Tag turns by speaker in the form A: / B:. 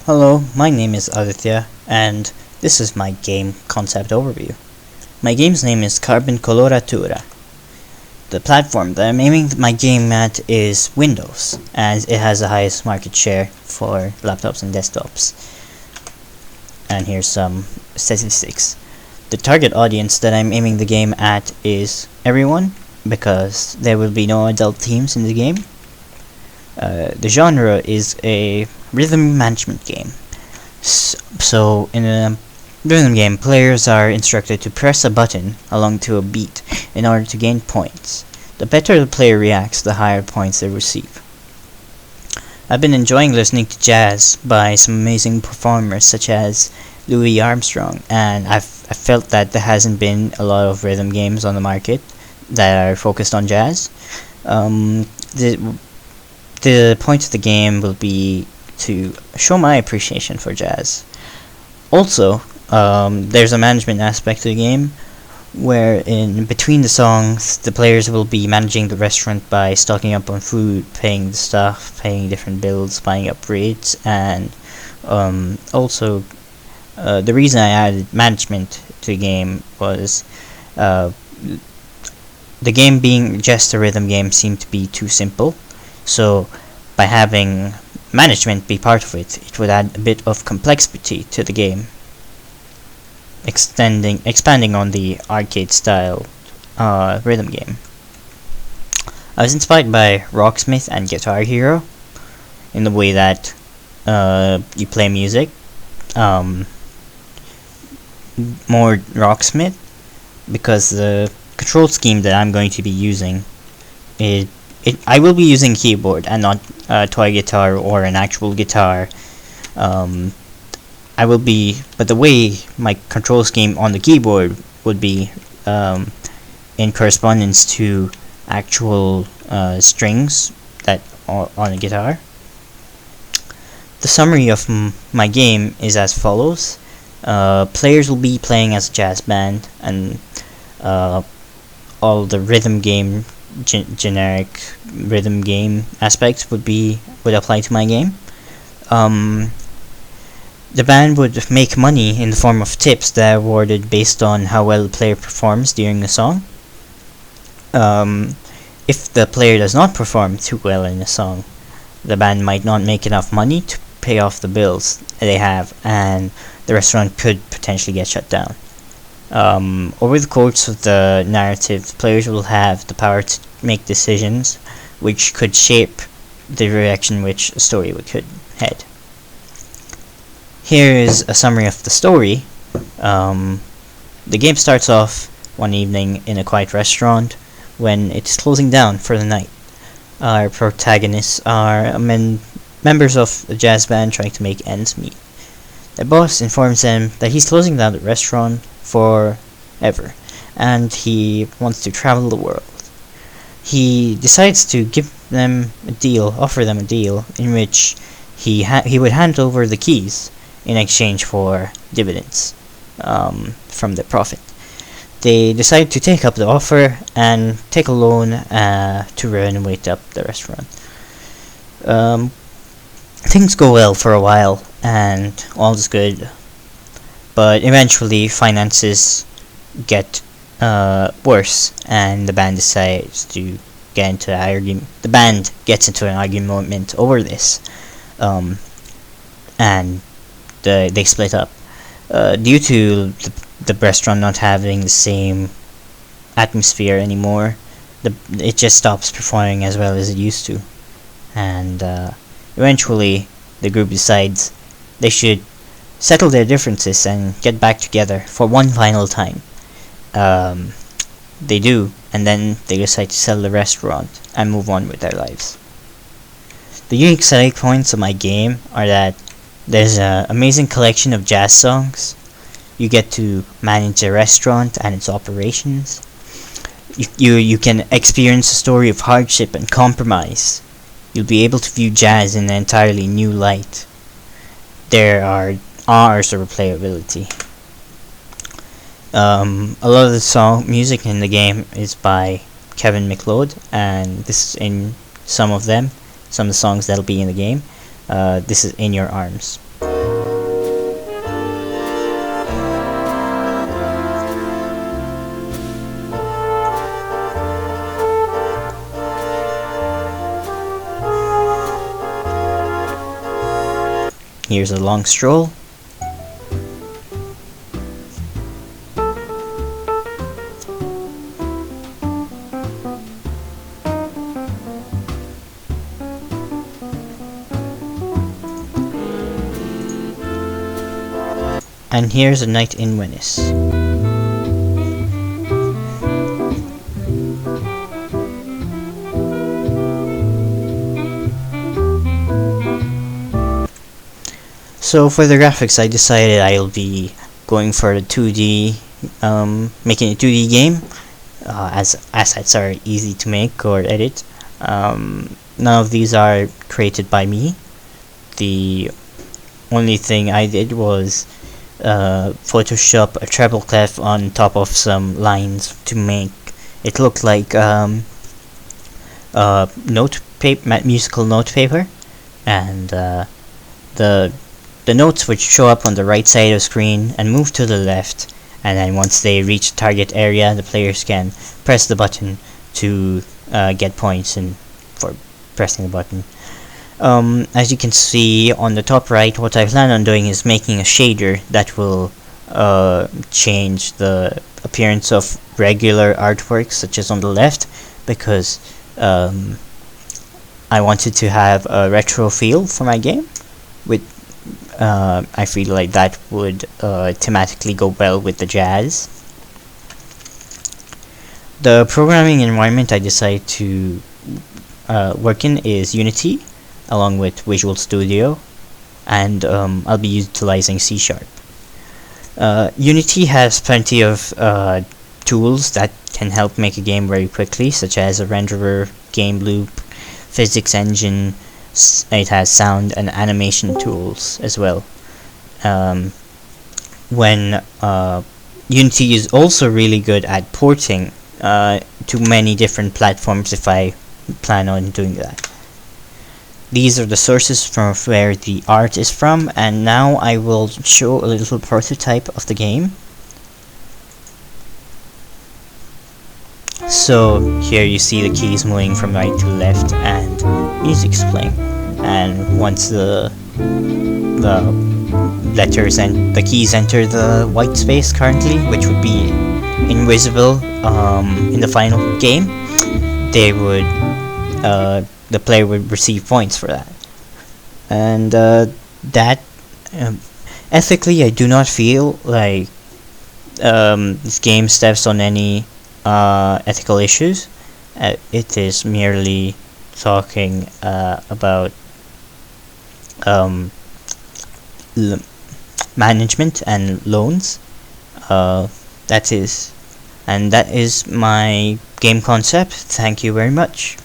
A: Hello, my name is Aditya, and this is my game concept overview. My game's name is Coloratura. The platform that I'm aiming my game at is Windows, as it has the highest market share for laptops and desktops. And here's some statistics. The target audience that I'm aiming the game at is everyone, because there will be no adult themes in the game. The genre is a rhythm management game. So in a rhythm game, players are instructed to press a button along to a beat in order to gain points. The better the player reacts, the higher points they receive. I've been enjoying listening to jazz by some amazing performers such as Louis Armstrong, and I felt that there hasn't been a lot of rhythm games on the market that are focused on jazz. The point of the game will be to show my appreciation for jazz. Also, there's a management aspect to the game, where in between the songs, the players will be managing the restaurant by stocking up on food, paying the staff, paying different bills, buying upgrades, and also the reason I added management to the game was the game being just a rhythm game seemed to be too simple. So by having management be part of it, it would add a bit of complexity to the game, expanding on the arcade style rhythm game. I was inspired by Rocksmith and Guitar Hero in the way that you play music. More Rocksmith, because the control scheme that I'm going to be using I will be using keyboard and not a toy guitar or an actual guitar. But the way my control scheme on the keyboard would be in correspondence to actual strings that are on a guitar. The summary of my game is as follows. Players will be playing as a jazz band, and all the rhythm game generic rhythm game aspects would apply to my game. The band would make money in the form of tips that are awarded based on how well the player performs during the song. If the player does not perform too well in a song, the band might not make enough money to pay off the bills they have, and the restaurant could potentially get shut down. Over the course of the narrative, the players will have the power to make decisions which could shape the direction which a story could head. Here is a summary of the story. The game starts off one evening in a quiet restaurant when it's closing down for the night. Our protagonists are members of a jazz band trying to make ends meet. Their boss informs them that he's closing down the restaurant forever, and he wants to travel the world. He decides to offer them a deal in which he would hand over the keys in exchange for dividends from the profit. They decide to take up the offer and take a loan to renovate up the restaurant. Things go well for a while, and all is good. But eventually, finances get worse, and the band decides to get into an argument. The band gets into an argument over this, and they split up due to the restaurant not having the same atmosphere anymore. It just stops performing as well as it used to, and eventually the group decides they should settle their differences and get back together for one final time. They do, and then they decide to sell the restaurant and move on with their lives. The unique selling points of my game are that there's an amazing collection of jazz songs. You get to manage a restaurant and its operations. You can experience a story of hardship and compromise. You'll be able to view jazz in an entirely new light. There are hours of replayability. A lot of the music in the game is by Kevin MacLeod, and this is in some of the songs that'll be in the game. This is In Your Arms. Here's a long stroll. And here's a night in Venice. So for the graphics, I decided I'll be going for the 2D, making a 2D game, as assets are easy to make or edit. None of these are created by me. The only thing I did was Photoshop a treble clef on top of some lines to make it look like musical note paper, and the notes would show up on the right side of the screen and move to the left, and then once they reach the target area, the players can press the button to get points and for pressing the button. As you can see on the top right, what I plan on doing is making a shader that will change the appearance of regular artwork, such as on the left, because I wanted to have a retro feel for my game. I feel like that would thematically go well with the jazz. The programming environment I decided to work in is Unity, along with Visual Studio, and I'll be utilizing C#. Unity has plenty of tools that can help make a game very quickly, such as a renderer, game loop, physics engine. It has sound and animation tools as well. Unity is also really good at porting to many different platforms if I plan on doing that. These are the sources from where the art is from, and now I will show a little prototype of the game. So here you see the keys moving from right to left and music's playing, and once the letters and the keys enter the white space currently, which would be invisible in the final game, they would the player would receive points for that. And ethically, I do not feel like this game steps on any ethical issues. It is merely talking about management and loans. That is my game concept. Thank you very much.